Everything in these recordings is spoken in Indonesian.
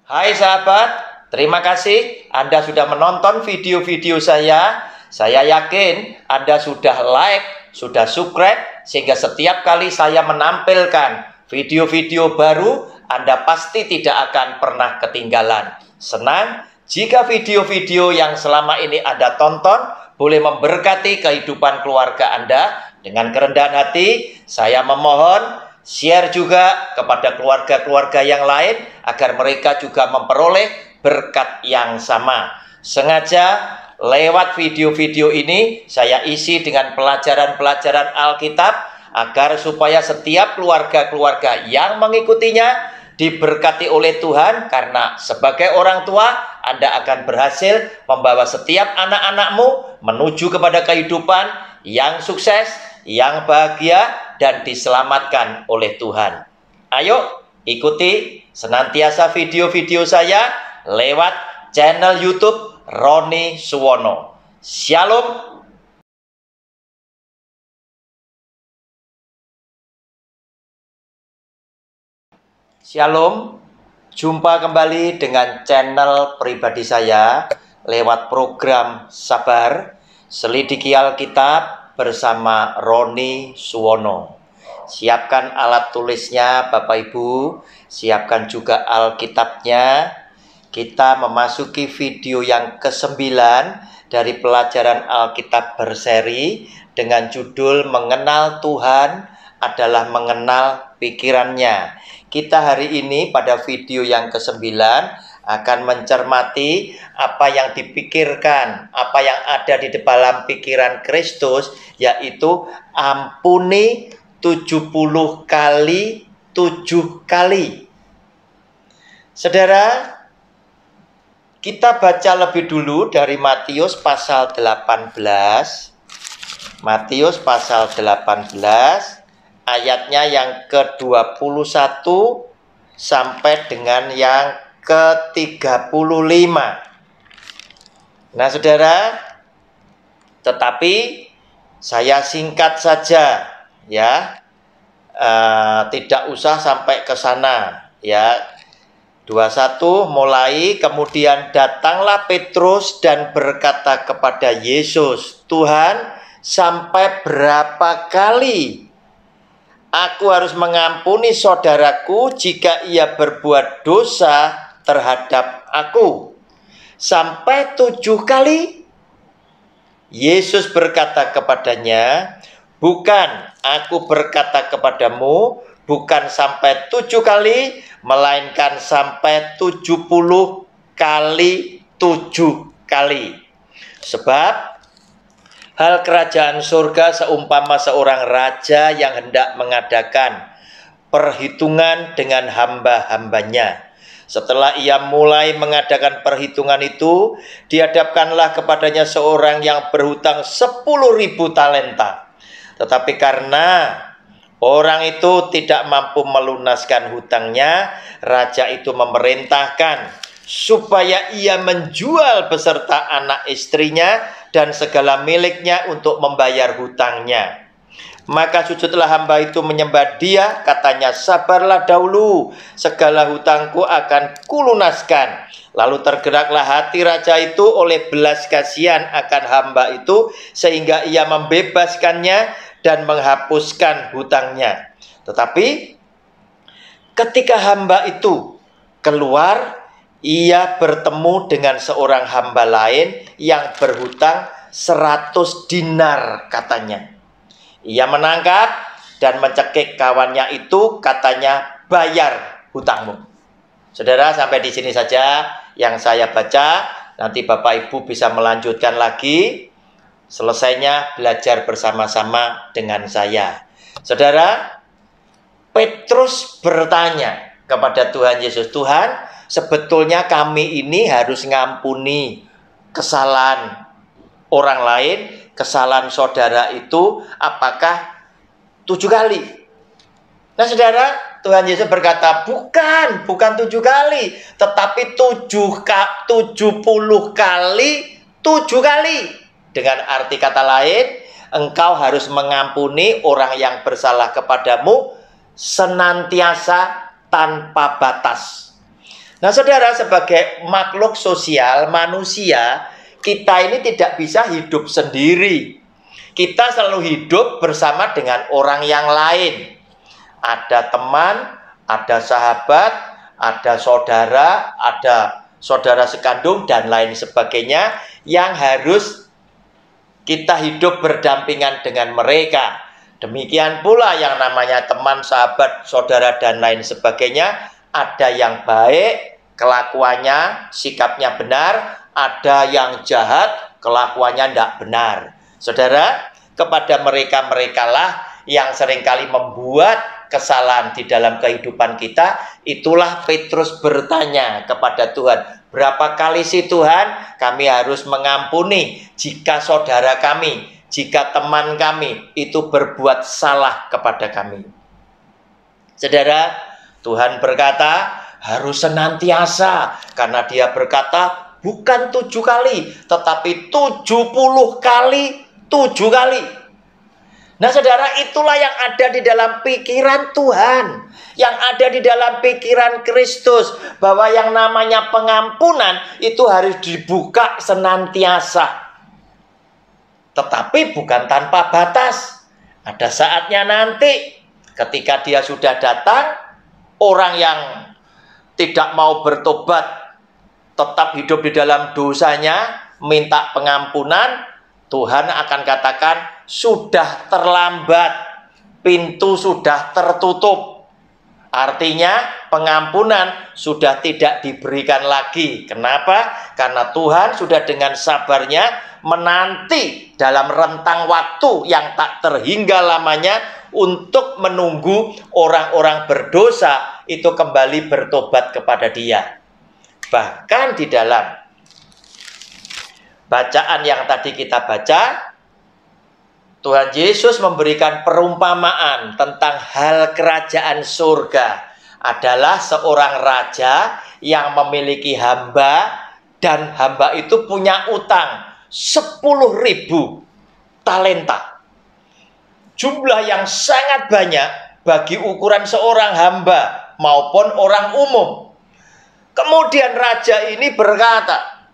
Hai sahabat, terima kasih Anda sudah menonton video-video saya. Saya yakin Anda sudah like, sudah subscribe, sehingga setiap kali saya menampilkan video-video baru, Anda pasti tidak akan pernah ketinggalan. Senang jika video-video yang selama ini Anda tonton boleh memberkati kehidupan keluarga Anda. Dengan kerendahan hati, saya memohon share juga kepada keluarga-keluarga yang lain agar mereka juga memperoleh berkat yang sama. Sengaja lewat video-video ini saya isi dengan pelajaran-pelajaran Alkitab agar supaya setiap keluarga-keluarga yang mengikutinya diberkati oleh Tuhan, karena sebagai orang tua Anda akan berhasil membawa setiap anak-anakmu menuju kepada kehidupan yang sukses, yang bahagia, dan diselamatkan oleh Tuhan. Ayo ikuti senantiasa video-video saya lewat channel YouTube Roni Suwono. Shalom. Shalom. Jumpa kembali dengan channel pribadi saya lewat program Sabar Selidiki Alkitab bersama Roni Suwono. Siapkan alat tulisnya Bapak Ibu, siapkan juga Alkitabnya. Kita memasuki video yang ke-9 dari pelajaran Alkitab berseri dengan judul Mengenal Tuhan adalah Mengenal Pikirannya. Kita hari ini pada video yang ke-9 akan mencermati apa yang dipikirkan, apa yang ada di dalam pikiran Kristus, yaitu ampuni 70 kali 7 kali. Saudara, kita baca lebih dulu dari Matius pasal 18. Matius pasal 18 ayatnya yang ke-21 sampai dengan yang ke-35. Nah, saudara, tetapi saya singkat saja ya, tidak usah sampai ke sana ya. 21 mulai, kemudian datanglah Petrus dan berkata kepada Yesus, "Tuhan, sampai berapa kali aku harus mengampuni saudaraku jika ia berbuat dosa terhadap aku? Sampai 7 kali?" Yesus berkata kepadanya, "Bukan, aku berkata kepadamu, bukan sampai 7 kali, melainkan sampai 70 kali 7 kali. Sebab hal kerajaan surga seumpama seorang raja yang hendak mengadakan perhitungan dengan hamba-hambanya. Setelah ia mulai mengadakan perhitungan itu, dihadapkanlah kepadanya seorang yang berhutang 10.000 talenta. Tetapi karena orang itu tidak mampu melunaskan hutangnya, raja itu memerintahkan supaya ia menjual beserta anak istrinya dan segala miliknya untuk membayar hutangnya. Maka sujudlah hamba itu menyembah dia, katanya, 'Sabarlah dahulu, segala hutangku akan kulunaskan.' Lalu tergeraklah hati raja itu oleh belas kasihan akan hamba itu, sehingga ia membebaskannya dan menghapuskan hutangnya. Tetapi ketika hamba itu keluar, ia bertemu dengan seorang hamba lain yang berhutang 100 dinar, katanya. Ia menangkap dan mencekik kawannya itu, katanya, 'Bayar hutangmu.'" Saudara, sampai di sini saja yang saya baca. Nanti Bapak Ibu bisa melanjutkan lagi. Selesainya belajar bersama-sama dengan saya. Saudara, Petrus bertanya kepada Tuhan Yesus, "Tuhan, sebetulnya kami ini harus ngampuni kesalahan orang lain, kesalahan saudara itu apakah 7 kali?" Nah, saudara, Tuhan Yesus berkata, bukan 7 kali, tetapi 70 kali 7 kali. Dengan arti kata lain, engkau harus mengampuni orang yang bersalah kepadamu senantiasa tanpa batas. Nah, saudara, sebagai makhluk sosial manusia, kita ini tidak bisa hidup sendiri. Kita selalu hidup bersama dengan orang yang lain. Ada teman, ada sahabat, ada saudara sekandung, dan lain sebagainya yang harus kita hidup berdampingan dengan mereka. Demikian pula yang namanya teman, sahabat, saudara, dan lain sebagainya. Ada yang baik, kelakuannya, sikapnya benar. Ada yang jahat, kelakuannya tidak benar. Saudara, kepada mereka-mereka lah yang seringkali membuat kesalahan di dalam kehidupan kita. Itulah Petrus bertanya kepada Tuhan, berapa kali sih Tuhan kami harus mengampuni jika saudara kami, jika teman kami itu berbuat salah kepada kami? Saudara, Tuhan berkata harus senantiasa, karena dia berkata bukan 7 kali, tetapi 70 kali 7 kali. Nah, saudara, itulah yang ada di dalam pikiran Tuhan, yang ada di dalam pikiran Kristus, bahwa yang namanya pengampunan itu harus dibuka senantiasa, tetapi bukan tanpa batas. Ada saatnya nanti ketika dia sudah datang, orang yang tidak mau bertobat, tetap hidup di dalam dosanya, minta pengampunan, Tuhan akan katakan sudah terlambat, pintu sudah tertutup. Artinya pengampunan sudah tidak diberikan lagi. Kenapa? Karena Tuhan sudah dengan sabarnya menanti dalam rentang waktu yang tak terhingga lamanya untuk menunggu orang-orang berdosa itu kembali bertobat kepada Dia. Bahkan di dalam bacaan yang tadi kita baca, Tuhan Yesus memberikan perumpamaan tentang hal kerajaan surga. Adalah seorang raja yang memiliki hamba, dan hamba itu punya utang 10.000 talenta. Jumlah yang sangat banyak bagi ukuran seorang hamba maupun orang umum. Kemudian raja ini berkata,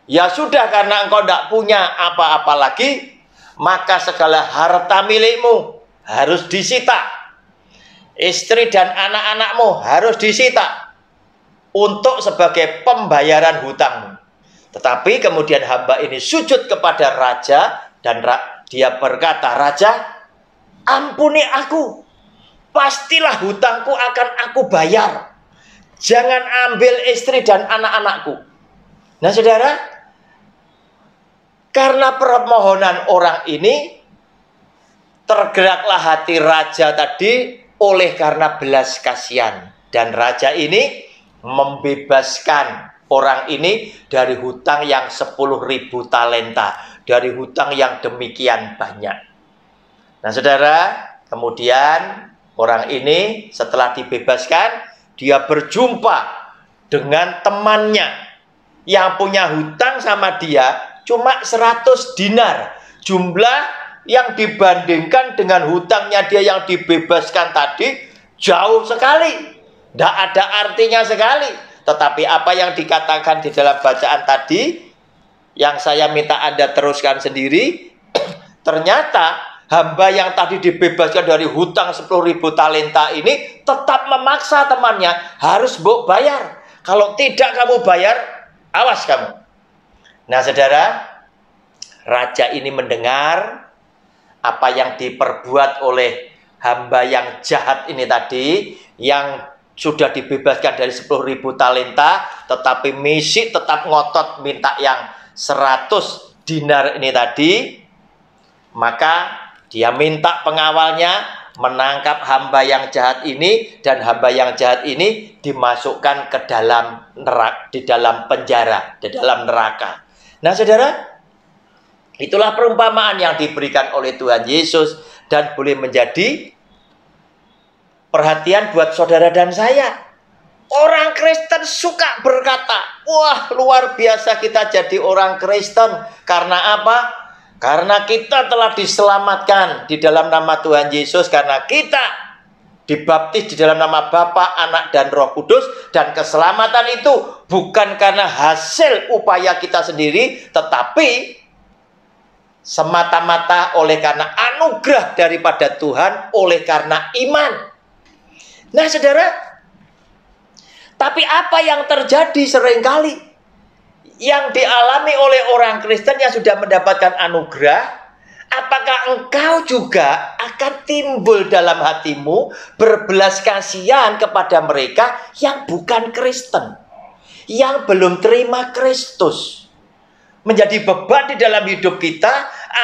ya sudah, karena engkau tidak punya apa-apa lagi, maka segala harta milikmu harus disita. Istri dan anak-anakmu harus disita untuk sebagai pembayaran hutangmu. Tetapi kemudian hamba ini sujud kepada raja, dan dia berkata, Raja, ampuni aku, pastilah hutangku akan aku bayar. Jangan ambil istri dan anak-anakku. Nah, saudara, karena permohonan orang ini, tergeraklah hati raja tadi oleh karena belas kasihan. Dan raja ini membebaskan orang ini dari hutang yang 10.000 talenta, dari hutang yang demikian banyak. Nah, saudara, kemudian orang ini setelah dibebaskan, dia berjumpa dengan temannya yang punya hutang sama dia cuma 100 dinar. Jumlah yang dibandingkan dengan hutangnya dia yang dibebaskan tadi jauh sekali, tidak ada artinya sekali. Tetapi apa yang dikatakan di dalam bacaan tadi, yang saya minta Anda teruskan sendiri, ternyata hamba yang tadi dibebaskan dari hutang 10.000 talenta ini tetap memaksa temannya harus bayar. Kalau tidak kamu bayar, awas kamu. Nah, saudara, raja ini mendengar apa yang diperbuat oleh hamba yang jahat ini tadi, yang sudah dibebaskan dari 10.000 talenta, tetapi misi tetap ngotot minta yang 100 dinar ini tadi. Maka dia minta pengawalnya menangkap hamba yang jahat ini, dan hamba yang jahat ini dimasukkan ke dalam neraka, di dalam penjara, di dalam neraka. Nah, saudara, itulah perumpamaan yang diberikan oleh Tuhan Yesus, dan boleh menjadi perhatian buat saudara dan saya. Orang Kristen suka berkata, wah, luar biasa kita jadi orang Kristen. Karena apa? Karena kita telah diselamatkan di dalam nama Tuhan Yesus, karena kita dibaptis di dalam nama Bapa, Anak, dan Roh Kudus, dan keselamatan itu bukan karena hasil upaya kita sendiri, tetapi semata-mata oleh karena anugerah daripada Tuhan, oleh karena iman. Nah, saudara, tapi apa yang terjadi seringkali yang dialami oleh orang Kristen yang sudah mendapatkan anugerah? Apakah engkau juga akan timbul dalam hatimu berbelas kasihan kepada mereka yang bukan Kristen, yang belum terima Kristus? Menjadi beban di dalam hidup kita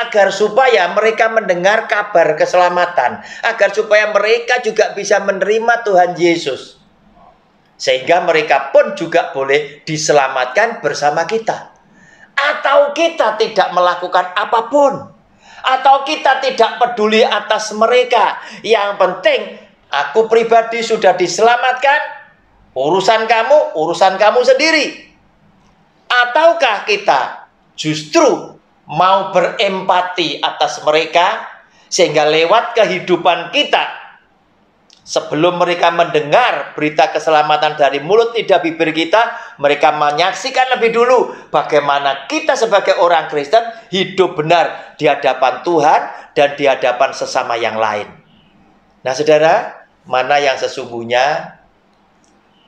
agar supaya mereka mendengar kabar keselamatan, agar supaya mereka juga bisa menerima Tuhan Yesus, sehingga mereka pun juga boleh diselamatkan bersama kita. Atau kita tidak melakukan apapun, atau kita tidak peduli atas mereka. Yang penting aku pribadi sudah diselamatkan, urusan kamu sendiri. Ataukah kita justru mau berempati atas mereka, sehingga lewat kehidupan kita, sebelum mereka mendengar berita keselamatan dari mulut, lidah, bibir kita, mereka menyaksikan lebih dulu bagaimana kita sebagai orang Kristen hidup benar di hadapan Tuhan dan di hadapan sesama yang lain. Nah, saudara, mana yang sesungguhnya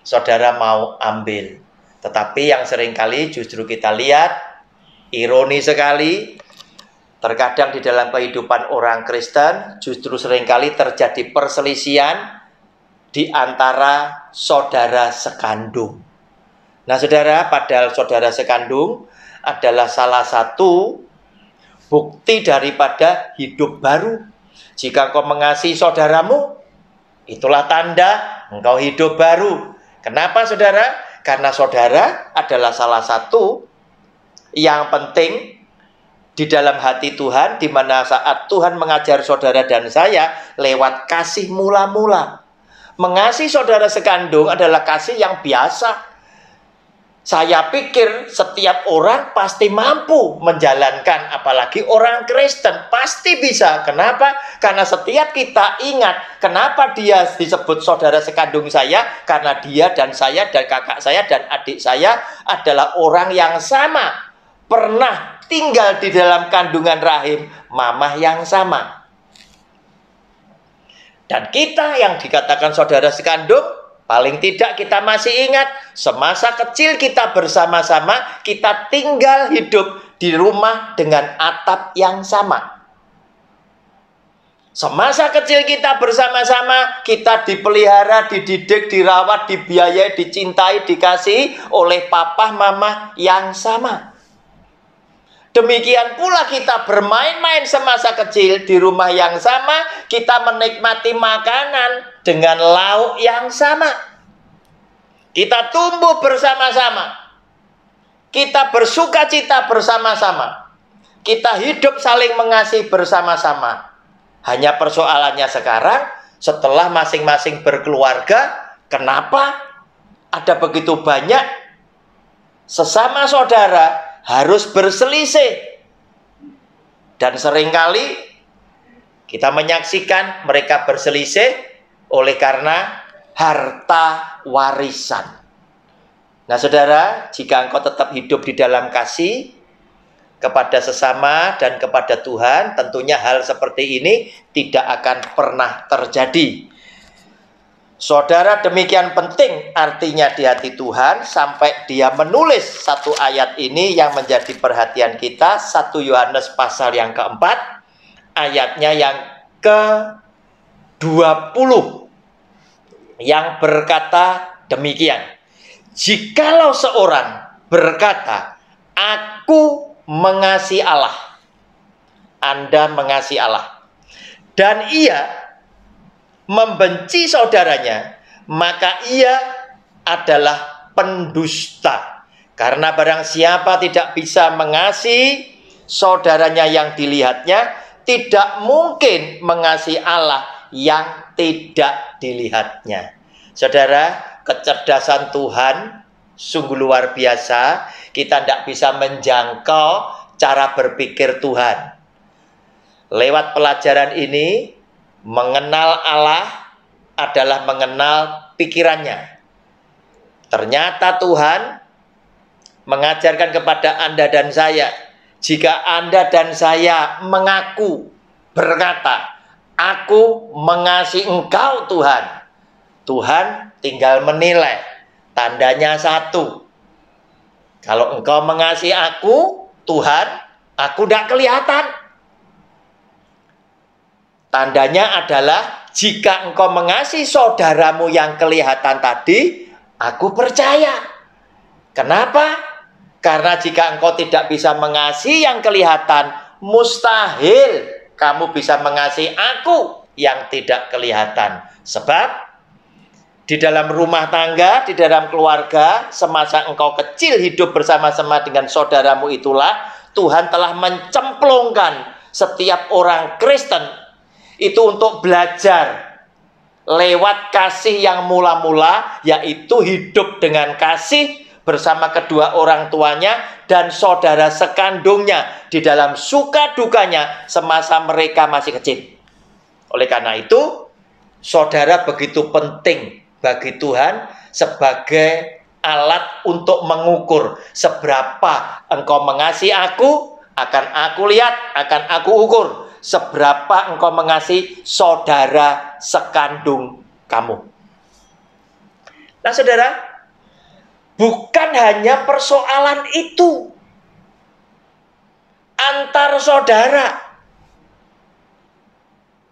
saudara mau ambil? Tetapi yang seringkali justru kita lihat, ironi sekali, terkadang di dalam kehidupan orang Kristen justru seringkali terjadi perselisihan di antara saudara sekandung. Nah, saudara, padahal saudara sekandung adalah salah satu bukti daripada hidup baru. Jika kau mengasihi saudaramu, itulah tanda engkau hidup baru. Kenapa, saudara? Karena saudara adalah salah satu yang penting di dalam hati Tuhan, di mana saat Tuhan mengajar saudara dan saya lewat kasih mula-mula. Mengasihi saudara sekandung adalah kasih yang biasa. Saya pikir setiap orang pasti mampu menjalankan, apalagi orang Kristen pasti bisa. Kenapa? Karena setiap kita ingat, kenapa dia disebut saudara sekandung saya? Karena dia dan saya dan kakak saya dan adik saya adalah orang yang sama, pernah tinggal di dalam kandungan rahim mamah yang sama. Dan kita yang dikatakan saudara sekandung, paling tidak kita masih ingat, semasa kecil kita bersama-sama, kita tinggal hidup di rumah dengan atap yang sama. Semasa kecil kita bersama-sama, kita dipelihara, dididik, dirawat, dibiayai, dicintai, dikasihi oleh papa mama yang sama. Demikian pula kita bermain-main semasa kecil di rumah yang sama, kita menikmati makanan dengan lauk yang sama. Kita tumbuh bersama-sama. Kita bersuka cita bersama-sama. Kita hidup saling mengasihi bersama-sama. Hanya persoalannya sekarang, setelah masing-masing berkeluarga, kenapa ada begitu banyak sesama saudara harus berselisih? Dan seringkali kita menyaksikan mereka berselisih oleh karena harta warisan. Nah, saudara, jika engkau tetap hidup di dalam kasih kepada sesama dan kepada Tuhan, tentunya hal seperti ini tidak akan pernah terjadi. Saudara, demikian penting artinya di hati Tuhan sampai dia menulis satu ayat ini yang menjadi perhatian kita, 1 Yohanes pasal yang keempat, ayatnya yang ke-20, yang berkata demikian. Jikalau seorang berkata, aku mengasihi Allah, Anda mengasihi Allah, dan ia membenci saudaranya, maka ia adalah pendusta. Karena barang siapa tidak bisa mengasihi saudaranya yang dilihatnya, tidak mungkin mengasihi Allah yang tidak dilihatnya. Saudara, kecerdasan Tuhan sungguh luar biasa. Kita tidak bisa menjangkau cara berpikir Tuhan. Lewat pelajaran ini, mengenal Allah, adalah mengenal pikirannya. Ternyata Tuhan mengajarkan kepada Anda dan saya, jika Anda dan saya mengaku, berkata, aku mengasihi engkau Tuhan, Tuhan tinggal menilai. Tandanya satu, kalau engkau mengasihi aku, Tuhan, aku tidak kelihatan. Tandanya adalah jika engkau mengasihi saudaramu yang kelihatan tadi, aku percaya. Kenapa? Karena jika engkau tidak bisa mengasihi yang kelihatan, mustahil kamu bisa mengasihi aku yang tidak kelihatan. Sebab di dalam rumah tangga, di dalam keluarga, semasa engkau kecil hidup bersama-sama dengan saudaramu itulah, Tuhan telah mencemplungkan setiap orang Kristen itu untuk belajar lewat kasih yang mula-mula, yaitu hidup dengan kasih bersama kedua orang tuanya dan saudara sekandungnya di dalam suka dukanya semasa mereka masih kecil. Oleh karena itu, saudara begitu penting bagi Tuhan sebagai alat untuk mengukur seberapa engkau mengasihi aku, akan aku lihat, akan aku ukur seberapa engkau mengasihi saudara sekandung kamu. Nah, saudara, bukan hanya persoalan itu antar saudara,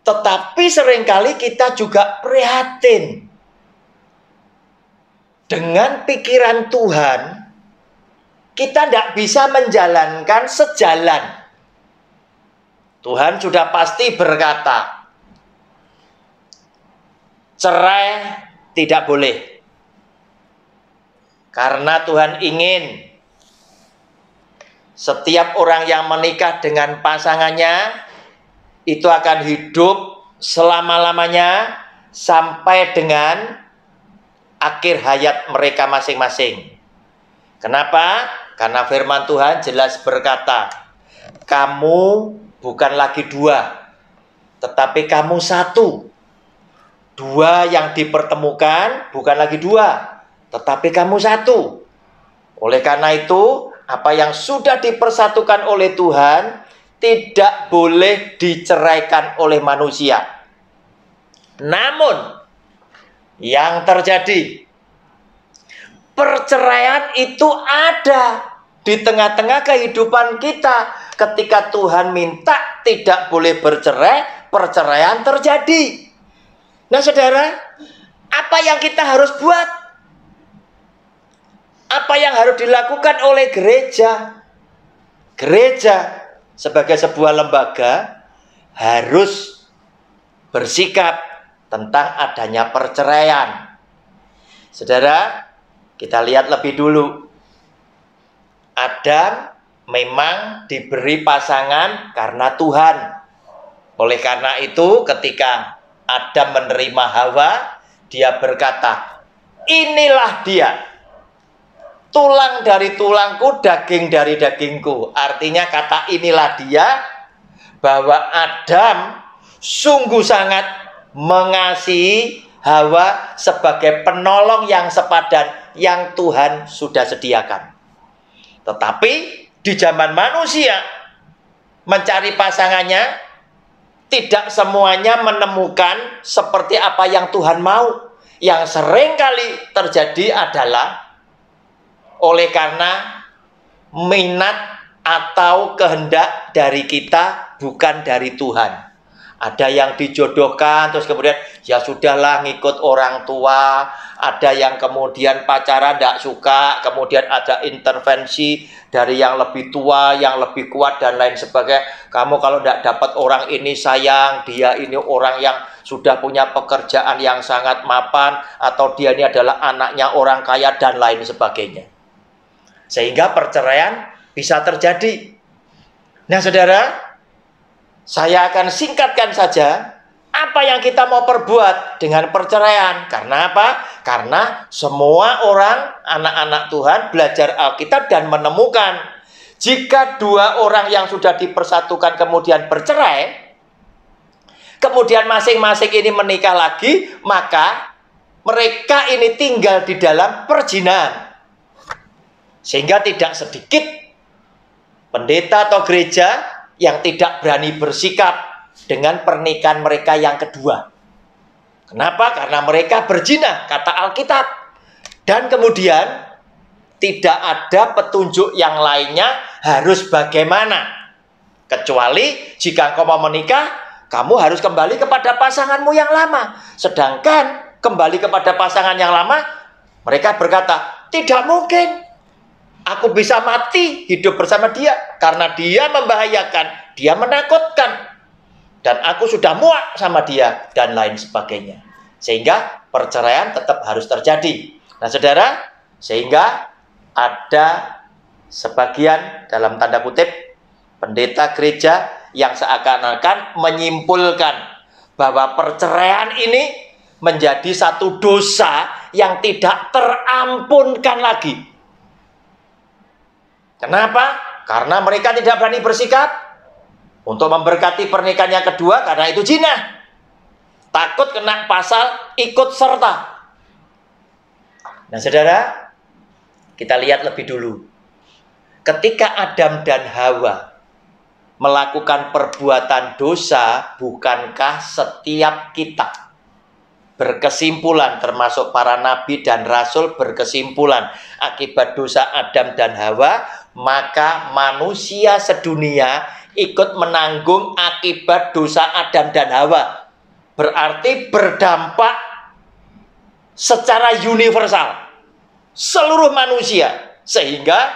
tetapi seringkali kita juga prihatin dengan pikiran Tuhan. Kita tidak bisa menjalankan sejalan. Tuhan sudah pasti berkata, cerai tidak boleh. Karena Tuhan ingin setiap orang yang menikah dengan pasangannya itu akan hidup selama-lamanya sampai dengan akhir hayat mereka masing-masing. Kenapa? Karena firman Tuhan jelas berkata, kamu bukan lagi dua, tetapi kamu satu. Dua yang dipertemukan bukan lagi dua, tetapi kamu satu. Oleh karena itu, apa yang sudah dipersatukan oleh Tuhan tidak boleh diceraikan oleh manusia. Namun, yang terjadi, perceraian itu ada di tengah-tengah kehidupan kita. Ketika Tuhan minta tidak boleh bercerai, perceraian terjadi. Nah, saudara, apa yang kita harus buat? Apa yang harus dilakukan oleh gereja? Gereja sebagai sebuah lembaga harus bersikap tentang adanya perceraian. Saudara, kita lihat lebih dulu. Adam memang diberi pasangan karena Tuhan. Oleh karena itu, ketika Adam menerima Hawa, dia berkata, inilah dia, tulang dari tulangku, daging dari dagingku. Artinya kata inilah dia, bahwa Adam sungguh sangat mengasihi Hawa sebagai penolong yang sepadan yang Tuhan sudah sediakan. Tetapi di zaman manusia mencari pasangannya, tidak semuanya menemukan seperti apa yang Tuhan mau. Yang sering kali terjadi adalah oleh karena minat atau kehendak dari kita, bukan dari Tuhan. Ada yang dijodohkan, terus kemudian ya sudahlah ngikut orang tua. Ada yang kemudian pacaran tidak suka, kemudian ada intervensi dari yang lebih tua, yang lebih kuat dan lain sebagainya. Kamu kalau tidak dapat orang ini sayang, dia ini orang yang sudah punya pekerjaan yang sangat mapan, atau dia ini adalah anaknya orang kaya dan lain sebagainya. Sehingga perceraian bisa terjadi. Nah, saudara, saya akan singkatkan saja apa yang kita mau perbuat dengan perceraian. Karena apa? Karena semua orang, anak-anak Tuhan, belajar Alkitab dan menemukan jika dua orang yang sudah dipersatukan kemudian bercerai, kemudian masing-masing ini menikah lagi, maka mereka ini tinggal di dalam perzinahan. Sehingga tidak sedikit pendeta atau gereja yang tidak berani bersikap dengan pernikahan mereka yang kedua. Kenapa? Karena mereka berzina, kata Alkitab. Dan kemudian tidak ada petunjuk yang lainnya harus bagaimana. Kecuali jika engkau mau menikah, kamu harus kembali kepada pasanganmu yang lama. Sedangkan kembali kepada pasangan yang lama, mereka berkata, tidak mungkin. Aku bisa mati hidup bersama dia. Karena dia membahayakan, dia menakutkan. Dan aku sudah muak sama dia, dan lain sebagainya. Sehingga perceraian tetap harus terjadi. Nah saudara, sehingga ada sebagian dalam tanda kutip pendeta gereja yang seakan-akan menyimpulkan bahwa perceraian ini menjadi satu dosa yang tidak terampunkan lagi. Kenapa? Karena mereka tidak berani bersikap untuk memberkati pernikahan yang kedua, karena itu zina. Takut kena pasal ikut serta. Nah saudara, kita lihat lebih dulu. Ketika Adam dan Hawa melakukan perbuatan dosa, bukankah setiap kita berkesimpulan, termasuk para nabi dan rasul berkesimpulan, akibat dosa Adam dan Hawa, maka manusia sedunia ikut menanggung akibat dosa Adam dan Hawa. Berarti berdampak secara universal seluruh manusia. Sehingga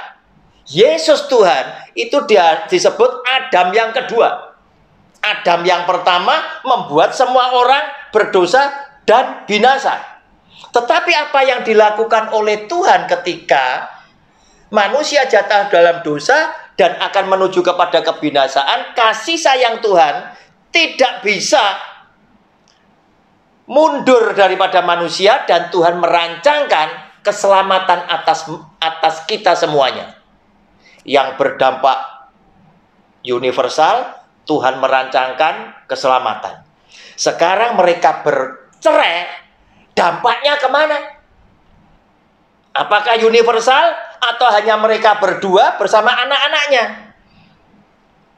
Yesus Tuhan itu disebut Adam yang kedua. Adam yang pertama membuat semua orang berdosa dan binasa. Tetapi apa yang dilakukan oleh Tuhan ketika manusia jatuh dalam dosa dan akan menuju kepada kebinasaan, kasih sayang Tuhan tidak bisa mundur daripada manusia, dan Tuhan merancangkan keselamatan atas kita semuanya. Yang berdampak universal, Tuhan merancangkan keselamatan. Sekarang mereka bercerai, dampaknya kemana? Apakah universal atau hanya mereka berdua bersama anak-anaknya?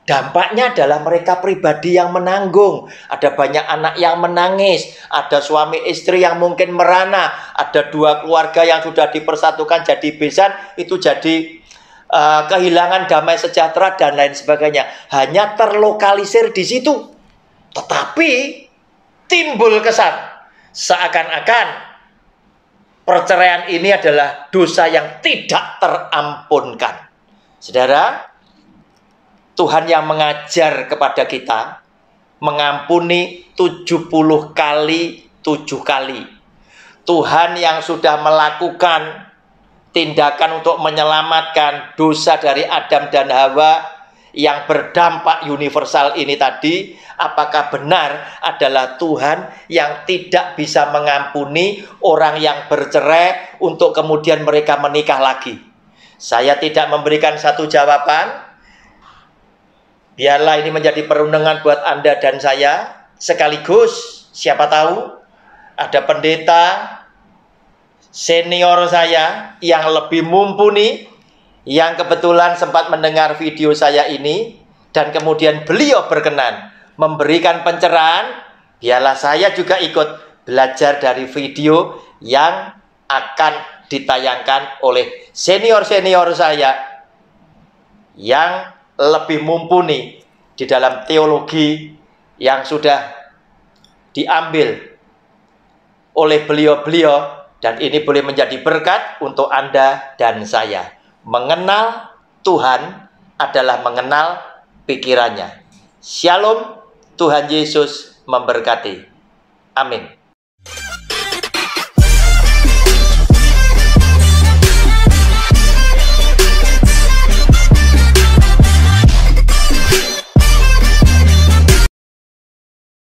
Dampaknya adalah mereka pribadi yang menanggung. Ada banyak anak yang menangis. Ada suami istri yang mungkin merana. Ada dua keluarga yang sudah dipersatukan jadi besan. Itu jadi kehilangan damai sejahtera dan lain sebagainya. Hanya terlokalisir di situ. Tetapi timbul kesan seakan-akan perceraian ini adalah dosa yang tidak terampunkan. Saudara, Tuhan yang mengajar kepada kita mengampuni 70 kali 7 kali. Tuhan yang sudah melakukan tindakan untuk menyelamatkan dosa dari Adam dan Hawa yang berdampak universal ini tadi, apakah benar adalah Tuhan yang tidak bisa mengampuni orang yang bercerai untuk kemudian mereka menikah lagi? Saya tidak memberikan satu jawaban. Biarlah ini menjadi perundungan buat Anda dan saya. Sekaligus, siapa tahu ada pendeta senior saya yang lebih mumpuni, yang kebetulan sempat mendengar video saya ini, dan kemudian beliau berkenan memberikan pencerahan. Biarlah saya juga ikut belajar dari video yang akan ditayangkan oleh senior-senior saya yang lebih mumpuni di dalam teologi yang sudah diambil oleh beliau-beliau, dan ini boleh menjadi berkat untuk Anda dan saya. Mengenal Tuhan adalah mengenal pikirannya. Shalom, Tuhan Yesus memberkati. Amin.